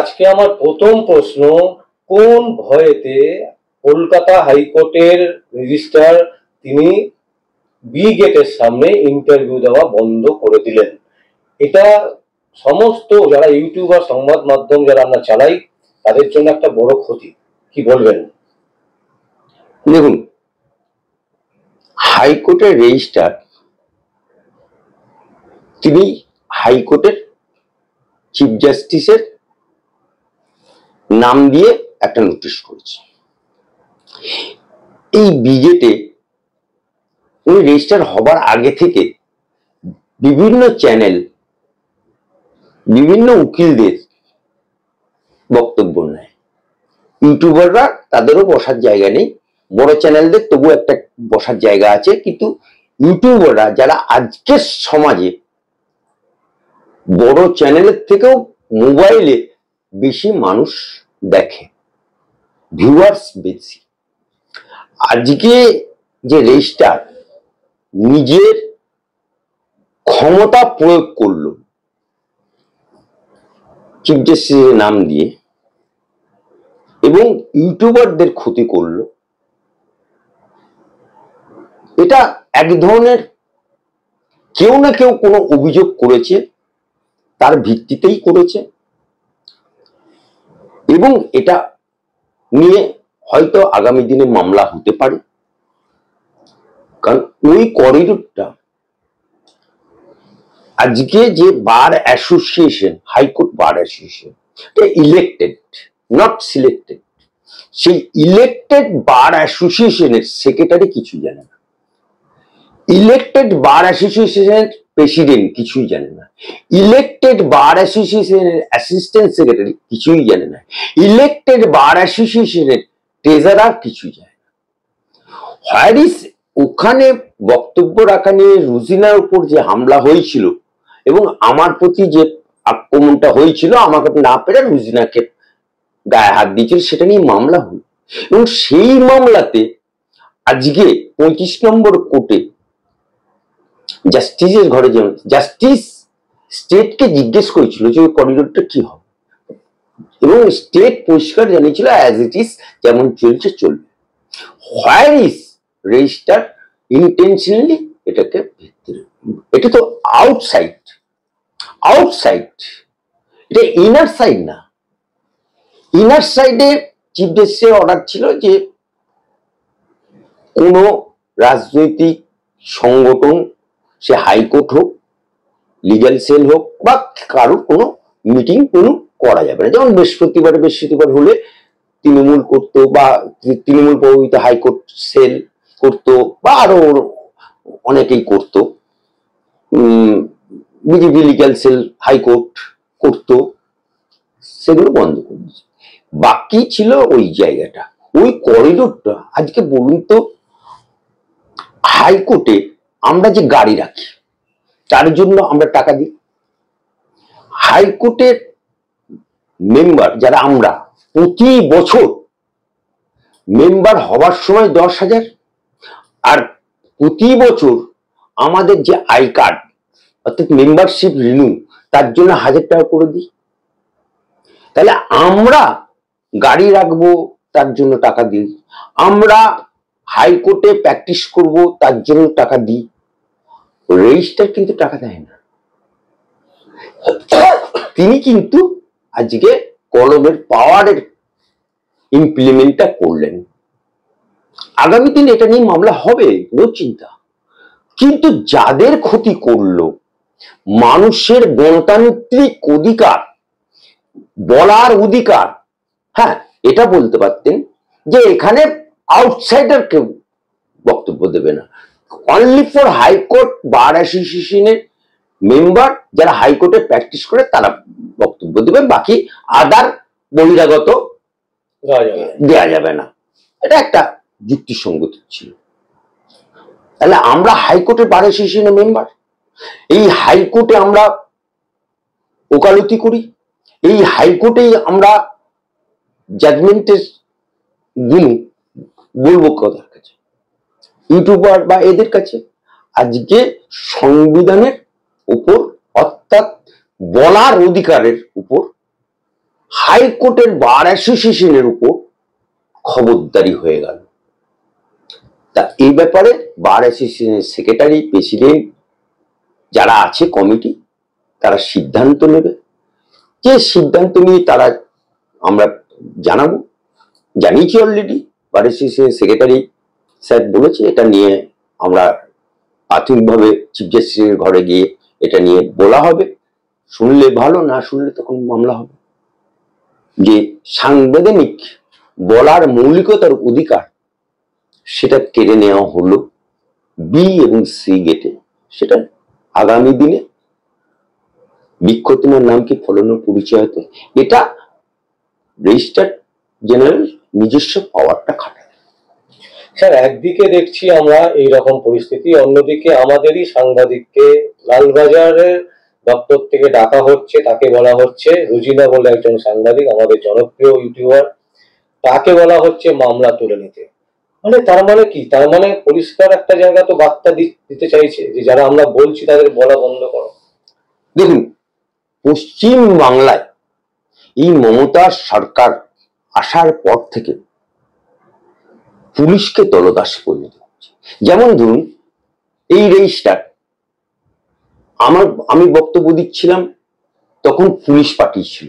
আজকে আমার প্রথম প্রশ্ন, কোন ভয়েতে কলকাতা হাইকোর্টের রেজিস্ট্রার তিনি বি গেটের সামনে ইন্টারভিউ দেওয়া বন্ধ করে দিলেন? এটা সমস্ত যারা ইউটিউবার, সংবাদ মাধ্যম যারা আমরা চালাই, তাদের জন্য একটা বড় ক্ষতি। কি বলবেন? দেখুন, হাইকোর্টের রেজিস্ট্রার তিনি হাইকোর্টের চিফ জাস্টিসের নাম দিয়ে একটা নোটিশ করেছে। এই বিজেটে উনি রেজিস্ট্রার হবার আগে থেকে বিভিন্ন চ্যানেল, বিভিন্ন উকিলদের বক্তব্য নেয়। ইউটিউবাররা তাদেরও বসার জায়গা নেই, বড় চ্যানেলদের তবু একটা বসার জায়গা আছে, কিন্তু ইউটিউবাররা যারা আজকের সমাজে বড় চ্যানেলের থেকেও মোবাইলে বেশি মানুষ দেখে, ভিউয়ার্স বেশি, আজকে যে রেজিস্ট্রার নিজের ক্ষমতা প্রয়োগ করলো চিফ জাস্টিসের নাম দিয়ে এবং ইউটিউবারদের ক্ষতি করলো, এটা এক ধরনের কেউ না কেউ কোনো অভিযোগ করেছে, তার ভিত্তিতেই করেছে এবং এটা নিয়ে হয়তো আগামী দিনে মামলা হতে পারে। কারণ ওই করিডোরটা আজকে যে bar association, high court bar association, elected, not selected, সেই ইলেক্টেড বার অ্যাসোসিয়েশনের সেক্রেটারি কিছুই জানে না, ইলেক্টেড বার অ্যাসোসিয়েশনের প্রেসিডেন্ট কিছুই জানে না, ইলেক্টেড বার অ্যাসোসিয়েশনের অ্যাসিস্ট্যান্ট সেক্রেটারি কিছুই জানে না, ইলেক্টেড বার অ্যাসোসিয়েশনের ট্রেজারার কিছুই জানে না। হ্যারিস ওখানে বক্তব্য রাখা নিয়ে রুজিনার উপর যে হামলা হয়েছিল এবং আমার প্রতি যে আক্রমণটা হয়েছিল, আমাকে না পেরে রুজিনাকে গায়ে হাত দিয়েছিল, সেটা নিয়ে মামলা হল এবং সেই মামলাতে আজকে 25 নম্বর কোর্টে জাস্টিসের ঘরে যেমন জাস্টিস স্টেটকে জিজ্ঞেস করেছিল যে ওই করিডোরটা কি হবে এবং স্টেট পরিষ্কার জানিয়েছিল অ্যাজ ইট ইজ, যেমন চলছে চলবে। হোয়ার ইজ রেজিস্টার ইন্টেনশনালি এটাকে ভিতরে, এটা তো আউটসাইড, আউটসাইড, এটা ইনার সাইড না। ইনার সাইডে চিফ জাস্টিসের অর্ডার ছিল যে কোন রাজনৈতিক সংগঠন, সে হাইকোর্ট হোক, লিগ্যাল সেল হোক বা কারোর কোনো মিটিং কোনো করা যাবে না। যেমন বৃহস্পতিবার হলে তৃণমূল করতো বা তৃণমূল প্রভাবিত হাইকোর্ট সেল করতো বা আরো অনেকেই করতো, বিজেপি লিগ্যাল সেল হাইকোর্ট করতো, সেগুলো বন্ধ করে দিয়েছে। বাকি ছিল ওই জায়গাটা, ওই করিডোরটা। আজকে বলুন তো, হাইকোর্টে আমরা যে গাড়ি রাখি তার জন্য আমরা টাকা দিই, হাইকোর্টের মেম্বার যারা আমরা প্রতি বছর মেম্বার হওয়ার সময় 10,000, আর প্রতি বছর আমাদের যে আই কার্ড অর্থাৎ মেম্বারশিপ রিনিউ, তার জন্য 1,000 টাকা করে দিই। তাহলে আমরা গাড়ি রাখবো তার জন্য টাকা দিই, আমরা হাইকোর্টে প্র্যাকটিস করব তার জন্য টাকা দিই, রেজিস্ট্রার কিন্তু টাকা দেয় না। তিনি কিন্তু আজকে কলমের পাওয়ারের ইমপ্লিমেন্টটা করলেন। আগামী দিন এটা নিয়ে মামলা হবে, নো চিন্তা, কিন্তু যাদের ক্ষতি করলো, মানুষের গণতান্ত্রিক অধিকার, বলার অধিকার, হ্যাঁ এটা বলতে পারতেন যে এখানে আউটসাইডার কেউ বক্তব্য দেবে না, অনলি ফর হাইকোর্ট বার অ্যাসোসিয়েশনের মেম্বার যারা হাইকোর্টে প্র্যাকটিস করে তারা বক্তব্য দেবে, বাকি আদার বহিরাগত দেয়া যাবে না। এটা একটা যুক্তিসঙ্গত ছিল। তাহলে আমরা হাইকোর্টের বার অ্যাসোসিয়েশনের মেম্বার, এই হাইকোর্টে আমরা ওকালতি করি, এই হাইকোর্টেই আমরা জাজমেন্টের দিন বলবো কাদের কাছে, ইউটিউবার বা এদের কাছে? আজকে সংবিধানের উপর অর্থাৎ বলার অধিকারের উপর হাইকোর্টের বার অ্যাসোসিয়েশনের উপর খবরদারি হয়ে গেল। তা এই ব্যাপারে বার অ্যাসোসিয়েশনের সেক্রেটারি, প্রেসিডেন্ট যারা আছে কমিটি, তারা সিদ্ধান্ত নেবে। যে সিদ্ধান্ত নিয়ে তারা আমরা জানাবো, জানিয়েছি অলরেডি। বার অ্যাসোসিয়েশনের সেক্রেটারি স্যার বলেছে এটা নিয়ে আমরা প্রাথমিকভাবে চিফ জাস্টিসের ঘরে গিয়ে এটা নিয়ে বলা হবে। শুনলে ভালো, না শুনলে তখন মামলা হবে। যে সাংবিধানিক বলার মৌলিকতার অধিকার সেটা কেড়ে নেওয়া হলো বি এবং সি গেটে। সেটা আগামী দিনে বিক্ষোভ, তোমার নাম কি, ফলনের পরিচয়তে এটা রেজিস্ট্রার জেনারেল নিজস্ব পাওয়ারটা খাটায়। স্যার, একদিকে দেখছি আমরা এইরকম পরিস্থিতি, অন্যদিকে আমাদেরই সাংবাদিককে লালবাজারের দপ্তর থেকে ডাকা হচ্ছে। তাকে বলা হচ্ছে, রুজিনা বলে একজন সাংবাদিক, আমাদের জনপ্রিয় ইউটিউবার, তাকে বলা হচ্ছে মামলা তুলে নিতে। মানে তার মানে কি? তার মানে পরিষ্কার একটা জায়গা তো বার্তা দিতে চাইছে যে যারা আমরা বলছি তাদের বলা বন্ধ করো। দেখুন, পশ্চিম বাংলায় এই মমতার সরকার আসার পর থেকে পুলিশকে তলদাস পরিণত হচ্ছে। যেমন ধরুন, এই রেজিস্টার, আমি বক্তব্য দিচ্ছিলাম তখন পুলিশ পাঠিয়েছিল।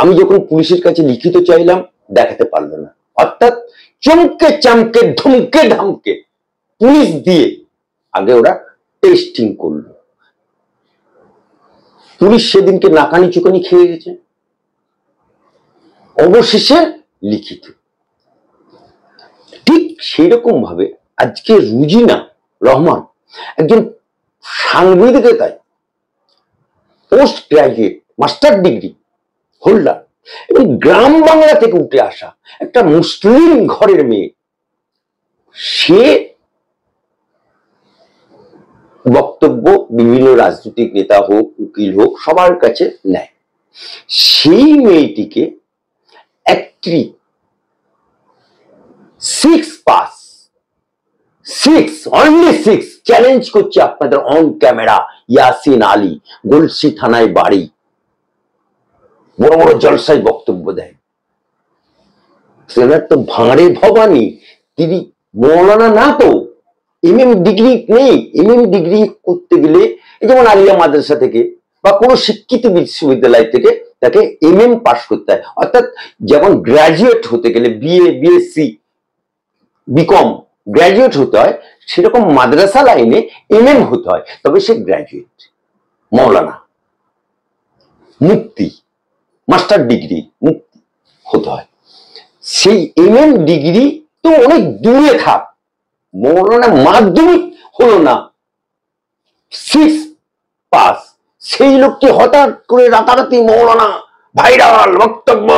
আমি যখন পুলিশের কাছে লিখিত চাইলাম, দেখাতে পারলো না। অর্থাৎ চমকে চামকে ধমকে ধামকে পুলিশ দিয়ে আগে ওরা টেস্টিং করলো। পুলিশ সেদিনকে নাকানি চুকানি খেয়ে গেছে। অবশেষে লিখিত। ঠিক সেই রকম ভাবে আজকে রুজিনা রহমান একজন সাংবাদিকতায় post graduate, master degree holder এবং গ্রাম বাংলা থেকে উঠে আসা একটা মুসলিম ঘরের মেয়ে। সে বক্তব্য বিভিন্ন রাজনৈতিক নেতা হোক, উকিল হোক, সবার কাছে নেয়। সেই মেয়েটিকে একটি 6 পাস, 6 অনলি 6 চ্যালেঞ্জ করছে আপনাদের অন ক্যামেরা। ইয়াসিন আলী, গলসি থানায় বাড়ি, বড় বড় জলসায় বক্তব্য দেয়। সেনার তো ভাঁড়ে ভবানী, তিনি মৌলানা না, তো এমএম ডিগ্রি নেই। এমএম ডিগ্রি করতে গেলে যেমন আলিয়া মাদ্রাসা থেকে বা কোনো শিক্ষিত বিশ্ববিদ্যালয় থেকে তাকে এমএম পাস করতে হয়। অর্থাৎ যেমন গ্রাজুয়েট হতে গেলে বিএ, বিএসসি, বিকম গ্রাজুয়েট হতে হয়, সেরকম মাদ্রাসা লাইনে এমএম হতে হয়, তবে সে গ্রাজুয়েট। মৌলানা, মুফতি, মাস্টার ডিগ্রি, মুফতি হতে হয়। সেই এমএম ডিগ্রি তো অনেক দূরে থাক, মৌলানা মাধ্যমিক হলো না, 6 পাস। সেই লোকটি হঠাৎ করে রাতারাতি মৌলানা, ভাইরাল বক্তব্য।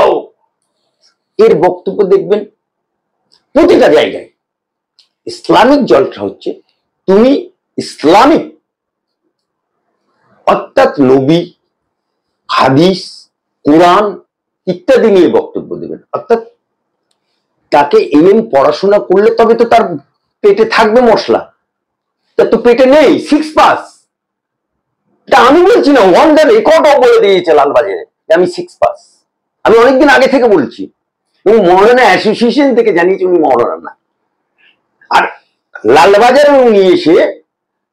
এর বক্তব্য দেখবেন প্রতিটা জায়গায়। ইসলামিক জলসা হচ্ছে, তুমি ইসলামিক অর্থাৎ নবী, হাদিস, কোরআন ইত্যাদি নিয়ে বক্তব্য দেবেন। অর্থাৎ তাকে এমএম পড়াশোনা করলে তবে তো তার পেটে থাকবে মশলা, তার তো পেটে নেই 6 পাস। আমি বলছি না, ওয়ান দ্য রেকর্ডও বলে দিয়েছে লালবাজারে আমি 6 পাস। আমি অনেকদিন আগে থেকে বলছি এবং মৌলানা অ্যাসোসিয়েশন থেকে জানিয়েছি উনি মৌলানা না। আর লালবাজারে উনি এসে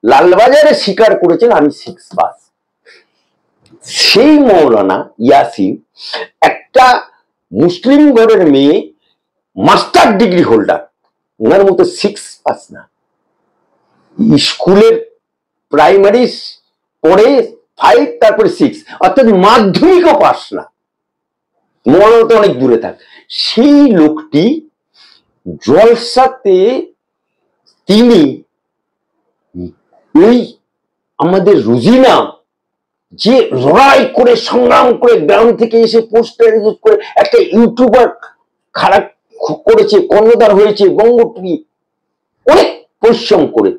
লালবাজারে স্বীকার করেছেন আমি 6 পাস। সেই মৌলানা ইয়াসিন একটা মুসলিম ঘরের মেয়ে, মাস্টার ডিগ্রি হোল্ডার, ওনার মতো 6 পাস না। স্কুলের প্রাইমারি পড়ে 5, তারপরে 6, অর্থাৎ মাধ্যমিকও পাস না। মৌলানা তো অনেক দূরে থাক। সেই লোকটি জলসাতে তিনি ওই আমাদের রুজিনা যে লড়াই করে সংগ্রাম করে গ্রাম থেকে এসে পোস্টার করে একটা ইউটিউবার খারাপ করেছে, কর্ণধার হয়েছে, বঙ্গটিভি অনেক পরিশ্রম করে,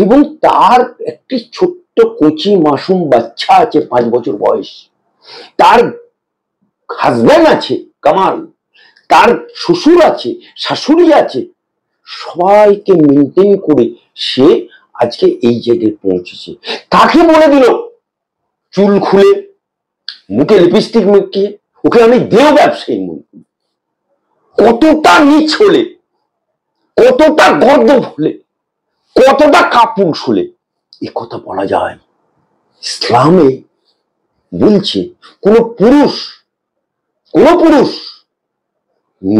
এবং তার একটি ছোট্ট কচি মাসুম বাচ্চা আছে 5 বছর বয়স, তার হাজব্যান্ড আছে কামাল, তার শ্বশুর আছে, শাশুড়ি আছে, সবাইকে মেনটেন করে সে আজকে এই জায়গায় পৌঁছেছে। তাকে বলে দিল চুল খুলে, মুখে লিপস্টিক মেখে, ওকে আমি দেহ ব্যবসায়ী মনে করি। কতটা নিচ হলে, কতটা গর্দভ হলে, কতটা কাপুরুষ হলে এ কথা বলা যায়? ইসলামে বলছে কোন পুরুষ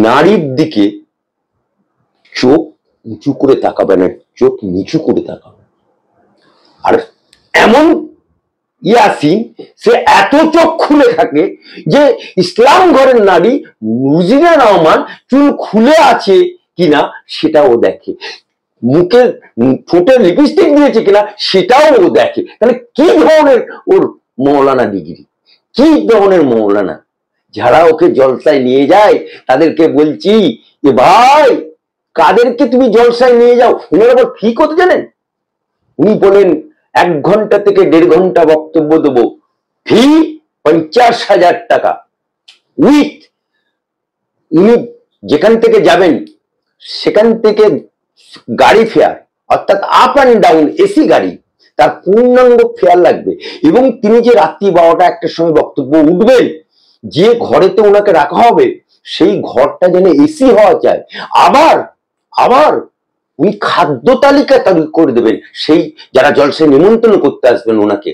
নারীর দিকে চোখ উঁচু করে তাকাবে না, চোখ নিচু করে তাকাবে। আর এমন ইয়াসিন, সে এত চোখ খুলে থাকে যে ইসলাম ঘরের নারী রুজিনা রহমান চুল খুলে আছে কিনা সেটাও দেখে, মুখের ঠোঁটে লিপস্টিক দিয়েছে কিনা সেটাও ও দেখে। তাহলে কি ধরনের ওর মৌলানা ডিগ্রি, কি ধরনের মৌলানা? যারা ওকে জলসায় নিয়ে যায় তাদেরকে বলছি যে ভাই, কাদেরকে তুমি জলসায় নিয়ে যাও? উনার আবার ফি কত জানেন? উনি বলেন 1 ঘন্টা থেকে 1.5 ঘন্টা বক্তব্য দেবো, ফি 50,000 টাকা উইথ, উনি যেখান থেকে যাবেন সেখান থেকে গাড়ি ফেয়ার, অর্থাৎ আপ অ্যান্ড ডাউন এসি গাড়ি, তার পূর্ণাঙ্গ ফেয়ার লাগবে। এবং তিনি যে রাত্রি 12টা 1টার সময় বক্তব্য উঠবেন, যে ঘরেতে ওনাকে রাখা হবে সেই ঘরটা যেন এসি হওয়া যায়। আবার উনি খাদ্য তালিকা করে দেবেন, সেই যারা জলসায় নিমন্ত্রণ করতে আসবেন ওনাকে,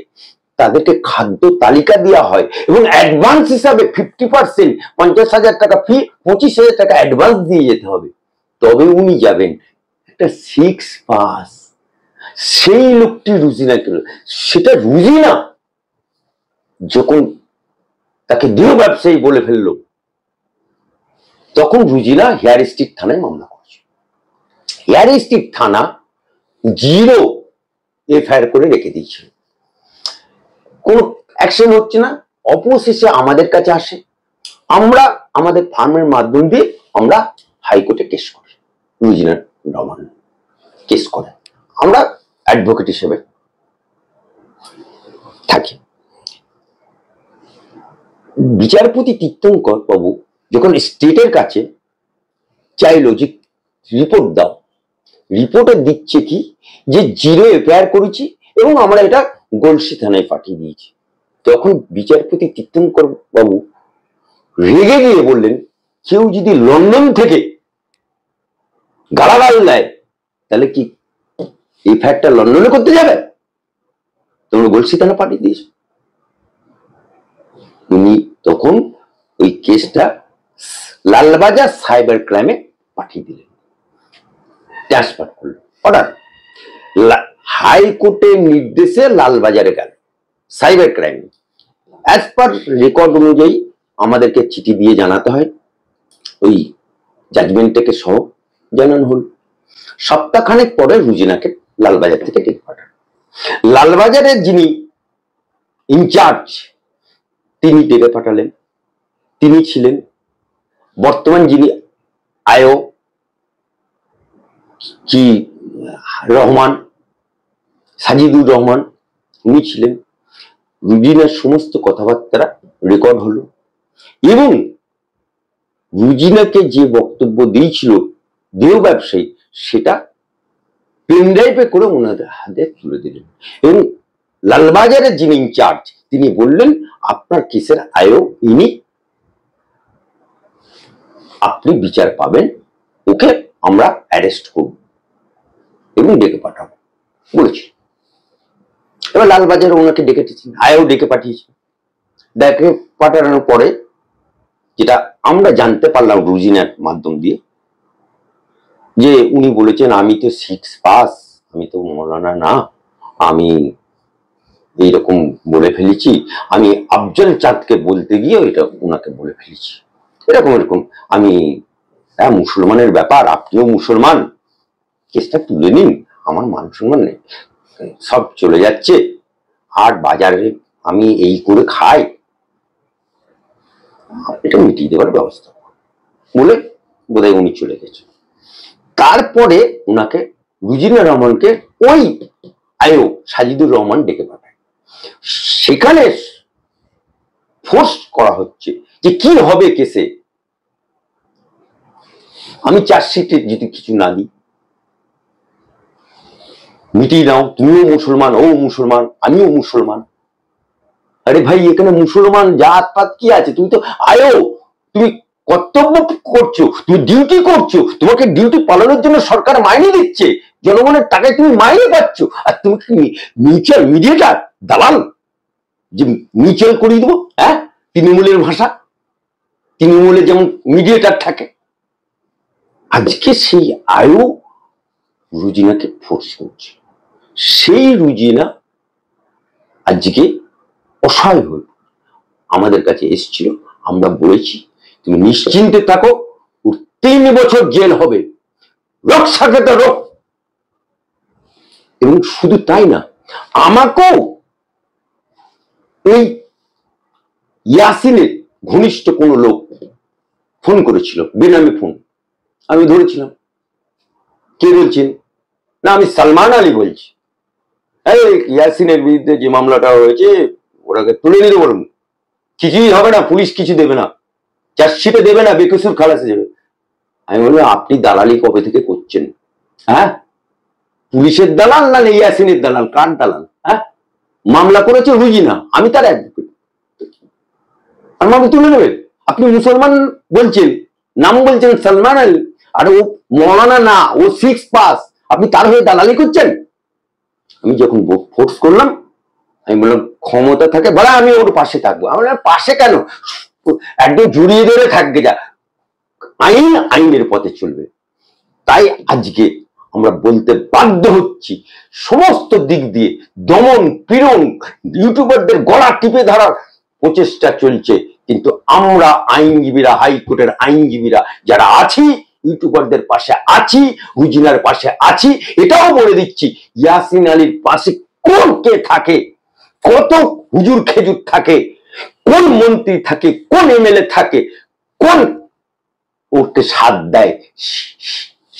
তাদেরকে খাদ্য তালিকা দেওয়া হয়। এবং অ্যাডভান্স হিসাবে 50%, 50,000 টাকা ফি, 25,000 টাকা অ্যাডভান্স দিয়ে যেতে হবে, তবে উনি যাবেন। একটা 6 পাস সেই লোকটি রুজিনা, সেটা রুজিনা যখন তাকে দেহ ব্যবসায়ী বলে ফেললো, তখন রুজিনা হেয়ার স্ট্রিট থানায় মামলা করেছে। হেয়ার স্ট্রিট থানা 0 এফআইআর করে রেখে দিয়েছিল, কোনো অ্যাকশন হচ্ছে না। অবশেষে আমাদের কাছে আসে, আমরা আমাদের ফার্মের মাধ্যম দিয়ে আমরা হাইকোর্টে কেস করি, রুজিনা রহমান কেস করে, আমরা অ্যাডভোকেট হিসেবে থাকি। বিচারপতি তীর্থঙ্কর বাবু যখন স্টেটের কাছে চাইলো যে রিপোর্ট দাও, রিপোর্টে দিচ্ছে কি যে 0 এফআইআর করেছি এবং আমরা এটা গলসি থানায় পাঠিয়ে দিয়েছি, তখন বিচারপতি তীর্থঙ্কর বাবু রেগে গিয়ে বললেন, কেউ যদি লন্ডন থেকে গালাগাল দেয় তাহলে কি এফআইআরটা লন্ডনে করতে যাবে? তোমরা গলসি থানা পাঠিয়ে দিয়েছ। উনি তখন ওই কেসটা লালবাজার সাইবার ক্রাইমে পাঠিয়ে দিলেন, ট্রান্সফার করলেন, অর্ডার হাইকোর্টের নির্দেশে লালবাজারে গেল cyber crime. As per record অনুযায়ী আমাদেরকে চিঠি দিয়ে জানাতে হয়, ওই জাজমেন্টটাকে সহ জানানো হল। সপ্তাহখানেক পরে রুজিনাকে লালবাজার থেকে ডেকে পাঠান। লালবাজারের যিনি ইনচার্জ তিনি ডেকে পাঠালেন, তিনি ছিলেন বর্তমান যিনি আয়ো কি রহমান, সাজিদুর রহমান, উনি ছিলেন। রুজিনার সমস্ত কথাবার্তা রেকর্ড হলো এবং রুজিনাকে যে বক্তব্য দিয়েছিল দেহ ব্যবসায়ী, সেটা পেনড্রাইভে করে ওনাদের হাতে তুলে দিলেন। এবং লালবাজারের যিনি ইনচার্জ তিনি বললেন, আপনার কেসের আয়ও ইনি, আপনি বিচার পাবেন, ওকে আমরা অ্যারেস্ট করব এবং ডেকে পাঠাবো বলেছি। এবার লালবাজারে ওনাকে ডেকেছেন, আয়ও ডেকে পাঠিয়েছেন। ডেকে পাঠানোর পরে যেটা আমরা জানতে পারলাম রুজিনার মাধ্যম দিয়ে, যে উনি বলেছেন আমি তো 6 পাস, আমি তো মৌলানা না, আমি এইরকম বলে ফেলেছি, আমি আফজল চাঁদকে বলতে গিয়ে এটা ওনাকে বলে ফেলেছি, এরকম আমি মুসলমানের ব্যাপার, আপনিও মুসলমান, কেসটা তুলে নিন, আমার মান সম্মান নেই, সব চলে যাচ্ছে, আর বাজারে আমি এই করে খাই, এটা মিটিয়ে দেওয়ার ব্যবস্থা বলে বোধহয় উনি চলে গেছে। তারপরে উনাকে রুজিনা রহমানকে ওই আয়ো সাজিদুর রহমান ডেকে পাঠায়। সেখানে ফোর্স করা হচ্ছে যে কি হবে কেসে, আমি চার্জশিটে যদি কিছু না দিই, মিটিয়ে নাও, তুমিও মুসলমান, ও মুসলমান, আমিও মুসলমান, আরে ভাই এখানে মুসলমান জাত পাত কি আছে? তুমি তো আয়ো, তুমি কর্তব্য করছো, তুমি ডিউটি করছো, তোমাকে ডিউটি পালনের জন্য সরকার মাইনে দিচ্ছে, জনগণের টাকায় তুমি মাইনে পাচ্ছ, আর তুমি মিউচুয়াল মিডিয়েটার দালাল যে মিউচুয়াল করিয়ে দেবো। হ্যাঁ, তৃণমূলের ভাষা, তৃণমূলে যেমন মিডিয়েটার থাকে। আজকে সেই আয়ো রুজিনাকে ফোর্স করছে, সেই রুজিনা আজকে অসহায় হয়ে আমাদের কাছে এসেছিল। আমরা বলেছি তুমি নিশ্চিন্তে থাকো, ওর 3 বছর জেল হবে, রক্ষাকে রোগ। এবং শুধু তাই না, আমাকেও এই ইয়াসিনের ঘনিষ্ঠ কোনো লোক ফোন করেছিল, বেনামে ফোন। আমি ধরেছিলাম, কে বলছেন? না, আমি সালমান আলী বলছি। ইয়াসিনের বিরুদ্ধে যে মামলাটা হয়েছে ওটাকে তুলে নিতে বলুন, কিছুই হবে না, পুলিশ কিছু দেবে না, চার্জশিটে দেবে না, বেকসুর খালাসে যাবে। আমি বললাম আপনি দালালি কবে থেকে করছেন? হ্যাঁ, পুলিশের দালাল না ইয়াসিনের দালাল? কার দালাল? হ্যাঁ, মামলা করেছে রুজিনা, আমি তার অ্যাডভোকেট, আর মামলা তুলে নেবেন? আপনি মুসলমান বলছেন, নাম বলছেন সালমান আলী, আর ও মৌলানা না, ও 6 পাস, আপনি তার হয়ে দালালি করছেন? আমি যখন ফোর্স করলাম, আমি বললাম ক্ষমতা থাকে বলা আমি ওর পাশে থাকবো। আমি বললাম পাশে কেন, একদম জড়িয়ে ধরে থাকবে, যা আইন আইনের পথে চলবে। তাই আজকে আমরা বলতে বাধ্য হচ্ছি, সমস্ত দিক দিয়ে দমন পীড়ন, ইউটিউবারদের গলা টিপে ধরার প্রচেষ্টা চলছে, কিন্তু আমরা আইনজীবীরা, হাইকোর্টের আইনজীবীরা যারা আছি, ইউটিউবারদের পাশে আছি, রুজিনার পাশে আছি। এটাও বলে দিচ্ছি, ইয়াসিন আলীর পাশে কোন কে থাকে, কত হুজুর খেজুর থাকে, কোন মন্ত্রী থাকে, কোন এমএলএ থাকে, কোন ওকে সাথ দেয়,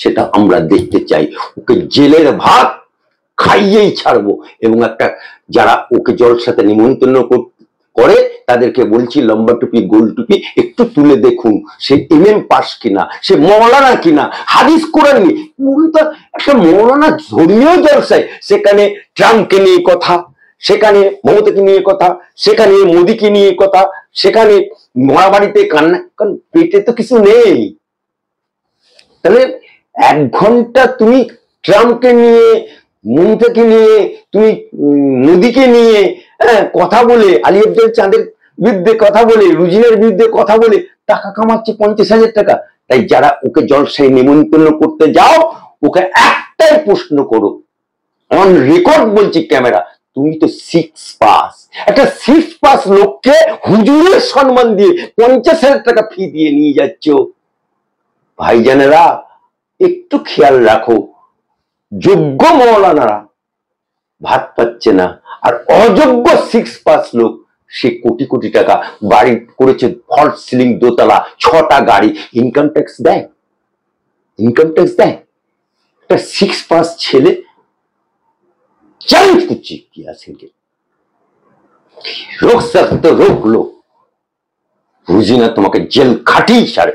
সেটা আমরা দেখতে চাই। ওকে জেলের ভাত খাইয়েই ছাড়বো। এবং একটা যারা ওকে জলসাতে নিমন্ত্রণ করে তাদেরকে বলছি, লম্বা টুপি গোল টুপি একটু তুলে দেখুন, সে এমএম পাস কিনা, সে মৌলানা কিনা, হাদিস কোরআন নিয়ে। একটা মৌলানা ধর্মীয় জলসায়, সেখানে ট্রাম্পকে নিয়ে কথা, সেখানে মমতাকে নিয়ে কথা, সেখানে মোদীকে নিয়ে কথা, সেখানে মরাবাড়িতে কান্না, কারণ পেটে তো কিছু নেই। তাহলে 1 ঘন্টা তুমি ট্রাম্পকে নিয়ে, মমতাকে নিয়ে, তুমি মোদীকে নিয়ে কথা বলে, আলী আফজাল চাঁদের বিরুদ্ধে কথা বলে, রুজিনার বিরুদ্ধে কথা বলে টাকা কামাচ্ছে 50,000 টাকা। তাই যারা ওকে জলসায় নিমন্ত্রণ করতে যাও, ওকে একটাই প্রশ্ন করো, অন রেকর্ড বলছি, ক্যামেরা, তুমি তো 6 পাস, একটা 6 পাস লোককে হুজুরের সম্মান দিয়ে 50,000 টাকা ফি দিয়ে নিয়ে যাচ্ছ। ভাইজানেরা একটু খেয়াল রাখো, যোগ্য মৌলানারা ভাত পাচ্ছে না, আর অযোগ্য 6 পাস লোক সে কোটি কোটি টাকা বাড়ি করেছে, ফলস সিলিং, দোতলা, 6টা গাড়ি, ইনকাম ট্যাক্স দেয়, ইনকাম ট্যাক্স দেয়। একটা 6 পাস ছেলে, চ্যালেঞ্জ করছি কি আছে, রোক सकते रोक लो, রুজিনা তোমাকে জেল খাটিয়ে ছাড়ে।